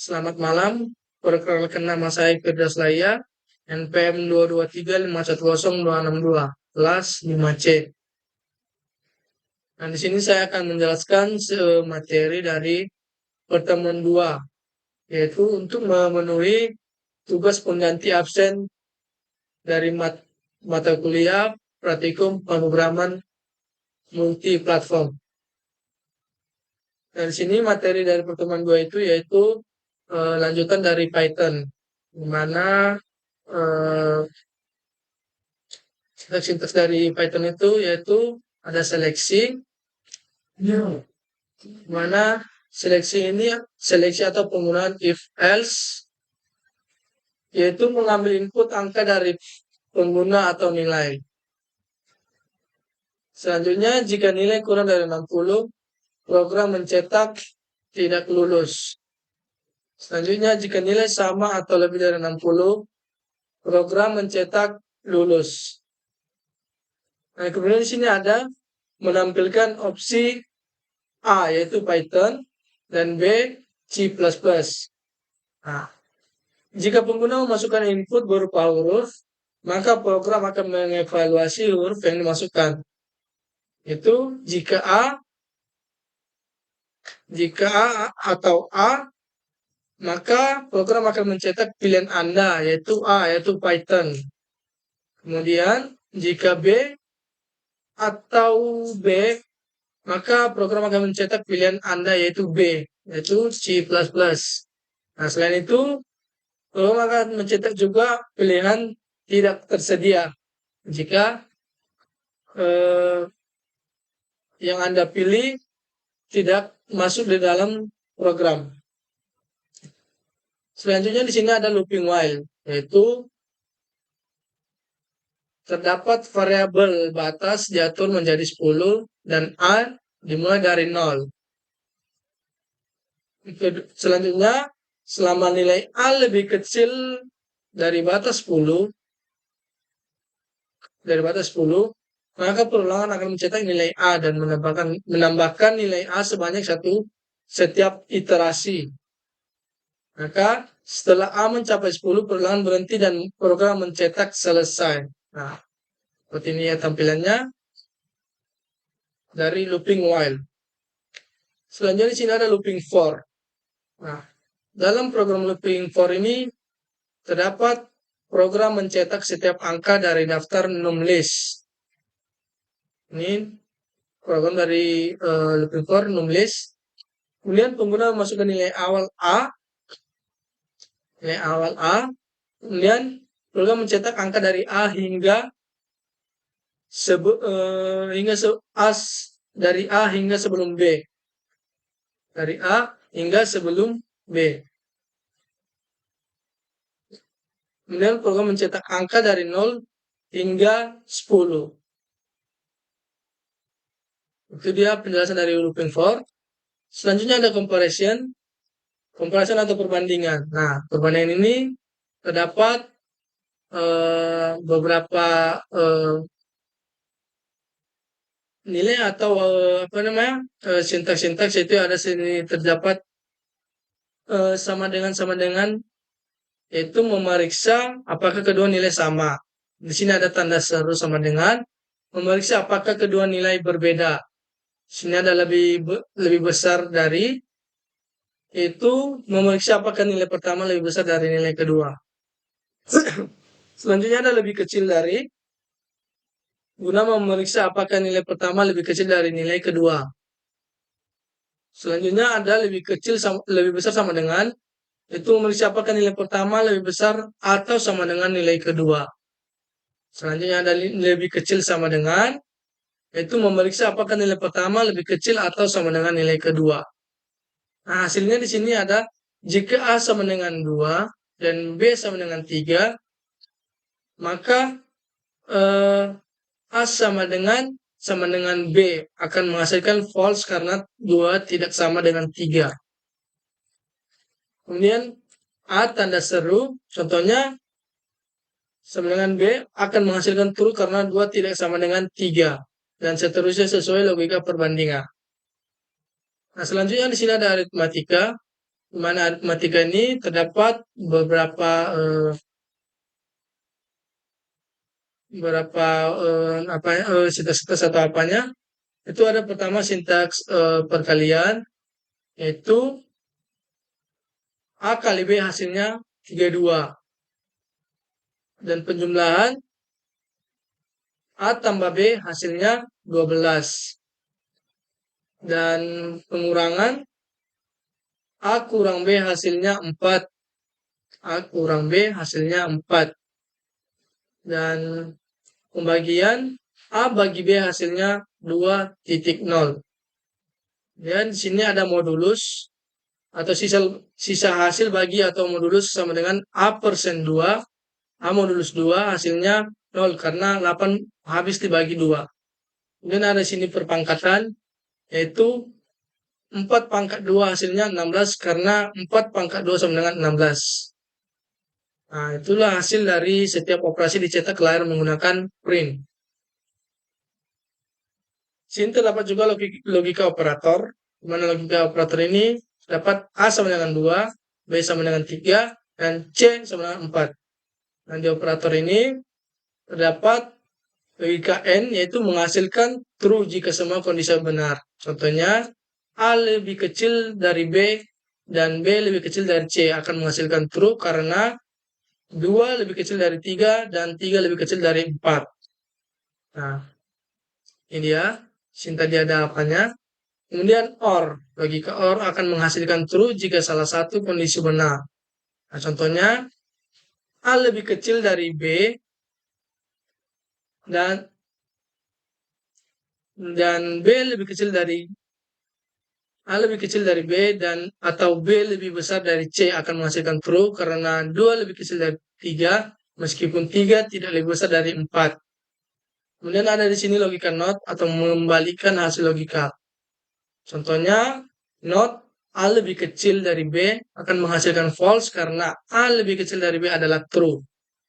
Selamat malam, perkenalkan nama saya Firdaus Laya, NPM 223510262, kelas 5C. Nah, di sini saya akan menjelaskan materi dari pertemuan 2, yaitu untuk memenuhi tugas pengganti absen dari mata kuliah praktikum pemrograman multi platform. Dan di sini materi dari pertemuan 2 itu yaitu lanjutan dari Python, di mana sintaks dari Python itu yaitu ada seleksi, di mana seleksi atau penggunaan if else, yaitu mengambil input angka dari pengguna atau nilai. Selanjutnya, jika nilai kurang dari 60, program mencetak tidak lulus. Selanjutnya, jika nilai sama atau lebih dari 60, program mencetak lulus. Nah, kemudian di sini ada menampilkan opsi A, yaitu Python, dan B, C++. Nah, jika pengguna memasukkan input berupa huruf, maka program akan mengevaluasi huruf yang dimasukkan. Itu jika A atau A, maka program akan mencetak pilihan Anda, yaitu A, yaitu Python. Kemudian, jika B atau B, maka program akan mencetak pilihan Anda, yaitu B, yaitu C++. Nah, selain itu, program akan mencetak juga pilihan tidak tersedia jika yang Anda pilih tidak masuk di dalam program. Selanjutnya di sini ada looping while, yaitu terdapat variabel batas diatur menjadi 10 dan A dimulai dari 0. Selanjutnya, selama nilai A lebih kecil dari batas 10, maka perulangan akan mencetak nilai A dan menambahkan nilai A sebanyak 1 setiap iterasi. Maka setelah A mencapai 10, perulangan berhenti dan program mencetak selesai. Nah, seperti ini ya tampilannya dari looping while. Selanjutnya di sini ada looping for. Nah, dalam program looping for ini terdapat program mencetak setiap angka dari daftar num list. Ini program dari looping for num list. Kemudian pengguna memasukkan nilai awal A, kemudian program mencetak angka dari A hingga dari A hingga sebelum B. Dari A hingga sebelum B. Kemudian program mencetak angka dari 0 hingga 10. Itu dia penjelasan dari looping for. Selanjutnya ada comparison atau perbandingan. Nah, perbandingan ini terdapat beberapa nilai atau sintaks itu ada sini terdapat sama dengan, yaitu memeriksa apakah kedua nilai sama. Di sini ada tanda seru sama dengan, memeriksa apakah kedua nilai berbeda. Sini ada lebih besar dari, itu memeriksa apakah nilai pertama lebih besar dari nilai kedua. Selanjutnya ada lebih kecil dari, guna memeriksa apakah nilai pertama lebih kecil dari nilai kedua. Selanjutnya ada lebih besar sama dengan, itu memeriksa apakah nilai pertama lebih besar atau sama dengan nilai kedua. Selanjutnya ada lebih kecil sama dengan, itu memeriksa apakah nilai pertama lebih kecil atau sama dengan nilai kedua. Nah, hasilnya di sini ada jika A sama dengan 2 dan B sama dengan 3, maka A sama dengan B akan menghasilkan false karena 2 tidak sama dengan 3. Kemudian A tanda seru, contohnya sama dengan B akan menghasilkan true karena 2 tidak sama dengan 3. Dan seterusnya sesuai logika perbandingan. Nah, selanjutnya di sini ada aritmatika. di mana aritmatika ini terdapat beberapa sintaks atau apanya. Itu ada pertama sintaks perkalian, yaitu A kali B hasilnya 32. Dan penjumlahan A tambah B hasilnya 12. Dan pengurangan A kurang B hasilnya 4. A kurang B hasilnya 4. Dan pembagian A bagi B hasilnya 2.0. Dan di sini ada modulus atau sisa hasil bagi atau modulus sama dengan A persen 2. A modulus 2 hasilnya 0 karena 8 habis dibagi 2. Kemudian ada di sini perpangkatan, yaitu 4 pangkat 2 hasilnya 16 karena 4 pangkat 2 sama dengan 16. Nah, itulah hasil dari setiap operasi dicetak ke layar menggunakan print. Sini terdapat juga logika operator, di mana logika operator ini dapat A sama dengan 2, B sama dengan 3, dan C sama dengan 4. Nah, di operator ini terdapat logika N, yaitu menghasilkan true jika semua kondisi benar. Contohnya, A lebih kecil dari B dan B lebih kecil dari C akan menghasilkan true karena 2 lebih kecil dari 3 dan 3 lebih kecil dari 4. Nah, ini dia. Sini tadi ada apanya. Kemudian OR. Logika OR akan menghasilkan true jika salah satu kondisi benar. Nah, contohnya, A lebih kecil dari B dan B lebih kecil dari A lebih kecil dari B dan atau B lebih besar dari C akan menghasilkan true karena 2 lebih kecil dari 3 meskipun 3 tidak lebih besar dari 4. Kemudian ada di sini logika NOT atau mengembalikan hasil logika. Contohnya, NOT A lebih kecil dari B akan menghasilkan false karena A lebih kecil dari B adalah true.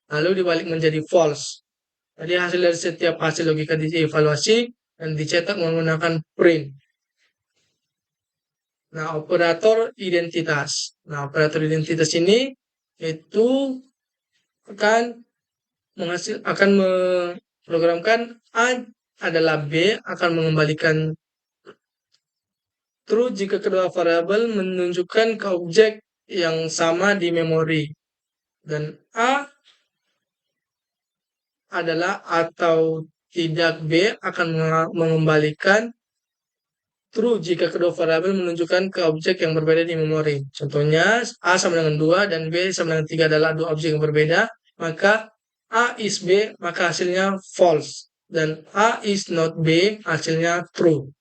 Lalu dibalik menjadi false. Jadi hasil dari setiap hasil logika dievaluasi dan dicetak menggunakan print. Nah, operator identitas. Nah, operator identitas ini itu akan memprogramkan A adalah B akan mengembalikan true jika kedua variabel menunjukkan ke objek yang sama di memori. Dan A adalah atau tidak B akan mengembalikan true jika kedua variabel menunjukkan ke objek yang berbeda di memori. Contohnya, A sama dengan 2 dan B sama dengan 3 adalah dua objek yang berbeda, maka A is B, maka hasilnya false. Dan A is not B, hasilnya true.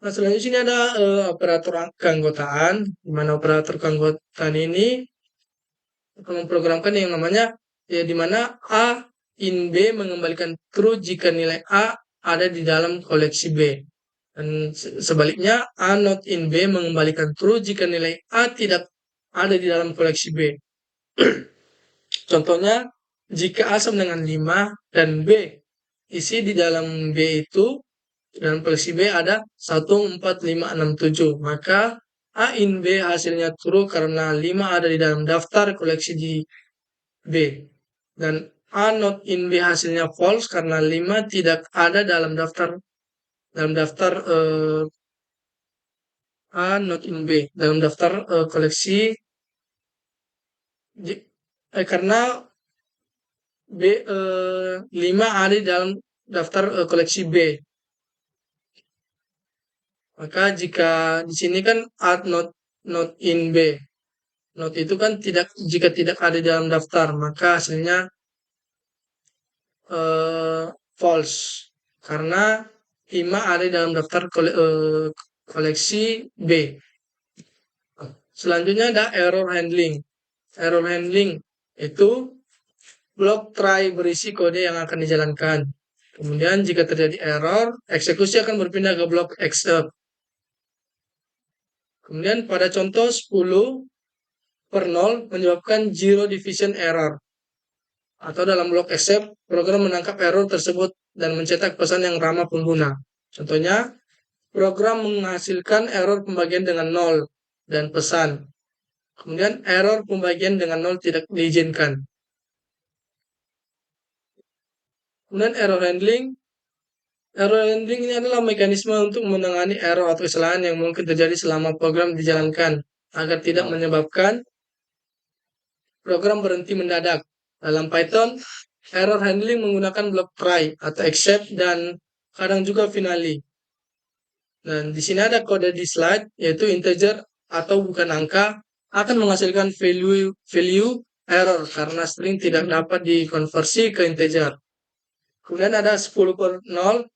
Nah, selanjutnya ini ada operator keanggotaan, di mana operator keanggotaan ini akan memprogramkan yang namanya, ya, di mana A in B mengembalikan true jika nilai A ada di dalam koleksi B. Dan sebaliknya, A not in B mengembalikan true jika nilai A tidak ada di dalam koleksi B. Contohnya, jika A sama dengan 5 dan B isi di dalam B itu, dalam koleksi B ada 1, 4, 5, 6, 7. Maka A in B hasilnya true karena 5 ada di dalam daftar koleksi di B. Dan A not in B hasilnya false karena 5 tidak ada dalam daftar A not in B dalam daftar koleksi karena B 5 ada di dalam daftar koleksi B. Maka jika di sini kan A not in B, not itu kan jika tidak ada di dalam daftar, maka hasilnya false karena 5 ada di dalam daftar koleksi B. Selanjutnya ada error handling. Error handling itu blok try berisi kode yang akan dijalankan. Kemudian jika terjadi error, eksekusi akan berpindah ke blok except. Kemudian pada contoh 10/0 menyebabkan zero division error. Atau dalam blok except, program menangkap error tersebut dan mencetak pesan yang ramah pengguna. Contohnya, program menghasilkan error pembagian dengan 0. dan pesan. Kemudian error pembagian dengan 0 tidak diizinkan. Kemudian error handling. Error handling ini adalah mekanisme untuk menangani error atau kesalahan yang mungkin terjadi selama program dijalankan agar tidak menyebabkan program berhenti mendadak. Dalam Python, error handling menggunakan blok try atau except dan kadang juga finally. Dan di sini ada kode di slide, yaitu integer atau bukan angka akan menghasilkan value error karena string tidak dapat dikonversi ke integer. Kemudian ada 10 per 0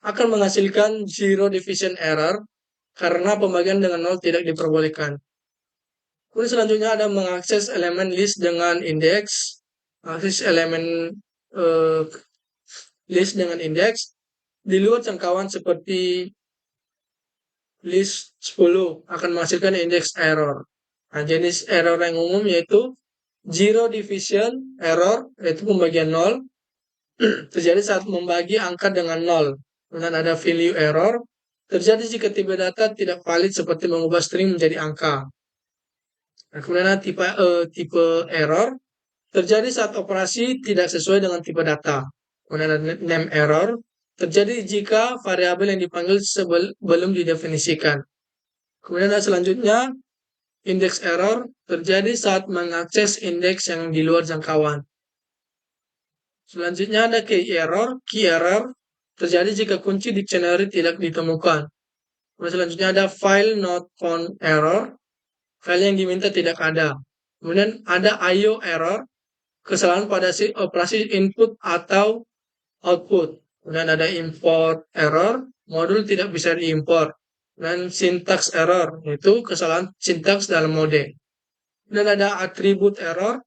akan menghasilkan zero division error karena pembagian dengan 0 tidak diperbolehkan. Kemudian selanjutnya ada mengakses elemen list dengan indeks, akses elemen list dengan indeks di luar jangkauan seperti list 10 akan menghasilkan indeks error. Nah, jenis error yang umum yaitu zero division error, yaitu pembagian 0, terjadi saat membagi angka dengan 0. Kemudian ada value error, terjadi jika tipe data tidak valid seperti mengubah string menjadi angka. Nah, kemudian ada tipe error, terjadi saat operasi tidak sesuai dengan tipe data. Kemudian ada name error, terjadi jika variabel yang dipanggil belum didefinisikan. Kemudian ada selanjutnya index error, terjadi saat mengakses indeks yang di luar jangkauan. Selanjutnya ada key error, terjadi jika kunci dictionary tidak ditemukan. Kemudian selanjutnya ada file not found error, file yang diminta tidak ada. Kemudian ada IO error, kesalahan pada operasi input atau output. Kemudian ada import error, modul tidak bisa diimport. Dan syntax error, yaitu kesalahan sintaks dalam mode. Dan ada attribute error,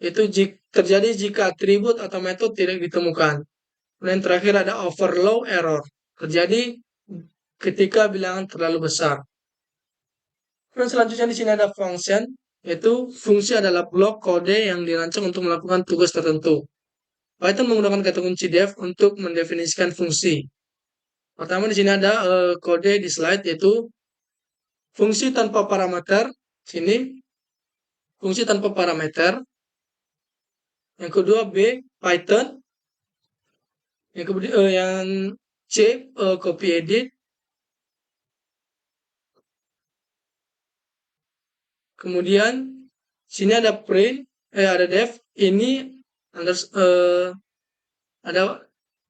itu terjadi jika atribut atau metode tidak ditemukan. Dan terakhir ada overflow error, terjadi ketika bilangan terlalu besar. Dan selanjutnya di sini ada function, yaitu fungsi adalah blok kode yang dirancang untuk melakukan tugas tertentu. Python menggunakan kata kunci def untuk mendefinisikan fungsi. Pertama di sini ada kode di slide, yaitu fungsi tanpa parameter. Sini fungsi tanpa parameter. Yang kedua B Python. Yang kemudian yang C copy edit. Kemudian sini ada print, ada def. Ini ada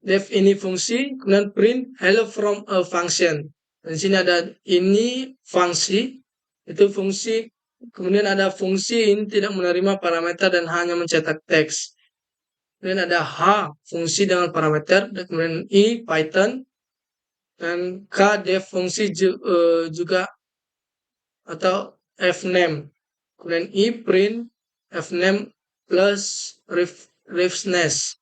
def ini fungsi, kemudian print hello from a function. Dan sini ada ini fungsi, itu fungsi. Kemudian ada fungsi ini tidak menerima parameter dan hanya mencetak teks. Kemudian ada H fungsi dengan parameter, dan kemudian I Python, dan K def fungsi juga atau fname. Kemudian I print fname plus refness.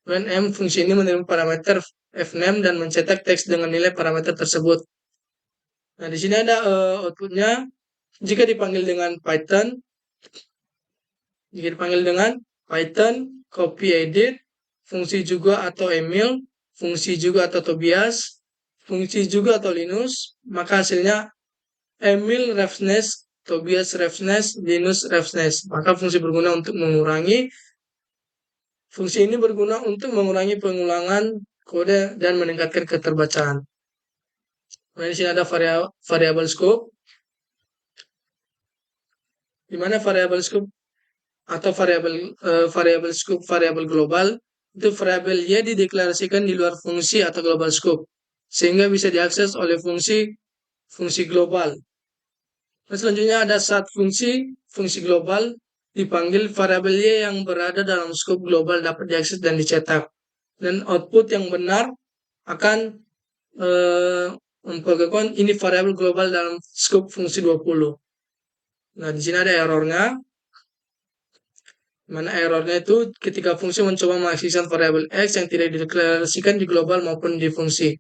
Kemudian M fungsi ini menerima parameter fname dan mencetak teks dengan nilai parameter tersebut. Nah, di sini ada outputnya. Jika dipanggil dengan Python, copy edit, fungsi juga atau Emil, fungsi juga atau Tobias, fungsi juga atau Linus, maka hasilnya Emil refness, Tobias refness, Linus refness. Maka fungsi ini berguna untuk mengurangi pengulangan kode dan meningkatkan keterbacaan. Nah, di sini ada variable scope, di mana variable scope atau variable scope variable global itu variabel Y dideklarasikan di luar fungsi atau global scope sehingga bisa diakses oleh fungsi global. Nah, selanjutnya ada saat fungsi global dipanggil variabel Y yang berada dalam scope global dapat diakses dan dicetak, dan output yang benar akan memperkenalkan ini variabel global dalam scope fungsi 20. Nah, di sini ada errornya. Mana errornya itu ketika fungsi mencoba mengakseskan variabel X yang tidak dideklarasikan di global maupun di fungsi.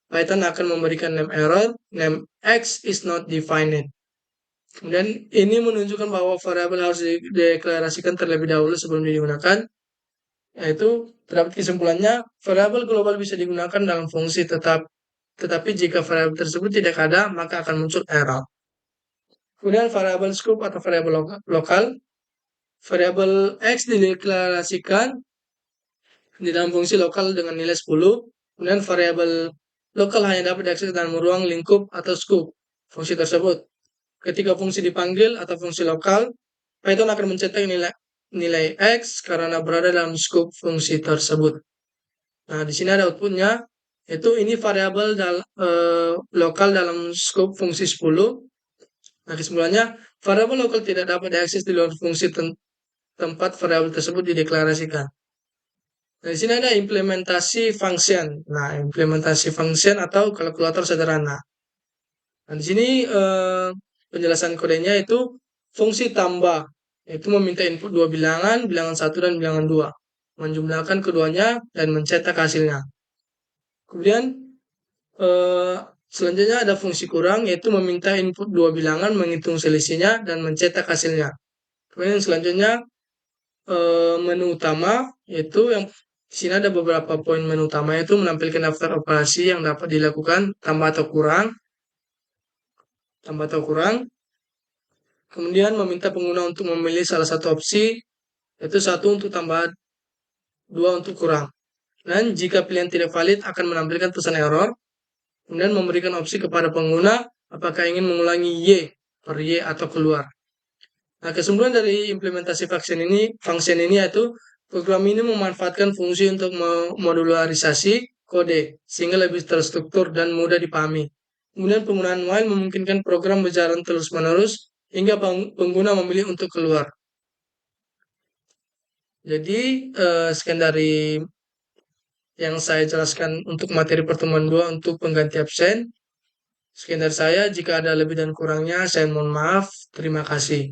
Python akan memberikan name error, name X is not defined. Kemudian ini menunjukkan bahwa variabel harus dideklarasikan terlebih dahulu sebelum digunakan. Yaitu terdapat kesimpulannya, variabel global bisa digunakan dalam fungsi tetapi jika variabel tersebut tidak ada, maka akan muncul error. Kemudian variabel scope atau variabel lokal. Variabel X dideklarasikan di dalam fungsi lokal dengan nilai 10. Kemudian variabel lokal hanya dapat diakses dalam ruang lingkup atau scope fungsi tersebut. Ketika fungsi dipanggil atau fungsi lokal, Python akan mencetak nilai X karena berada dalam scope fungsi tersebut. Nah, di sini ada outputnya, yaitu ini variabel lokal dalam scope fungsi 10. Nah, kesimpulannya, variabel lokal tidak dapat diakses di luar fungsi tempat variabel tersebut dideklarasikan. Nah, di sini ada implementasi function. Nah, implementasi function atau kalkulator sederhana. Nah, di sini penjelasan kodenya itu fungsi tambah, yaitu meminta input dua bilangan, bilangan 1 dan bilangan 2, menjumlahkan keduanya dan mencetak hasilnya. Kemudian selanjutnya ada fungsi kurang, yaitu meminta input dua bilangan, menghitung selisihnya dan mencetak hasilnya. Kemudian selanjutnya menu utama, yaitu yang di sini ada beberapa poin menu utama, yaitu menampilkan daftar operasi yang dapat dilakukan tambah atau kurang. Kemudian meminta pengguna untuk memilih salah satu opsi, yaitu 1 untuk tambah, 2 untuk kurang. Dan jika pilihan tidak valid akan menampilkan pesan error. Kemudian memberikan opsi kepada pengguna apakah ingin mengulangi Y per Y atau keluar. Nah, kesimpulan dari implementasi function ini yaitu program ini memanfaatkan fungsi untuk memodularisasi kode sehingga lebih terstruktur dan mudah dipahami. Kemudian penggunaan while memungkinkan program berjalan terus-menerus hingga pengguna memilih untuk keluar. Jadi, sekian dari yang saya jelaskan untuk materi pertemuan 2 untuk pengganti absen. Sekian dari saya, jika ada lebih dan kurangnya, saya mohon maaf. Terima kasih.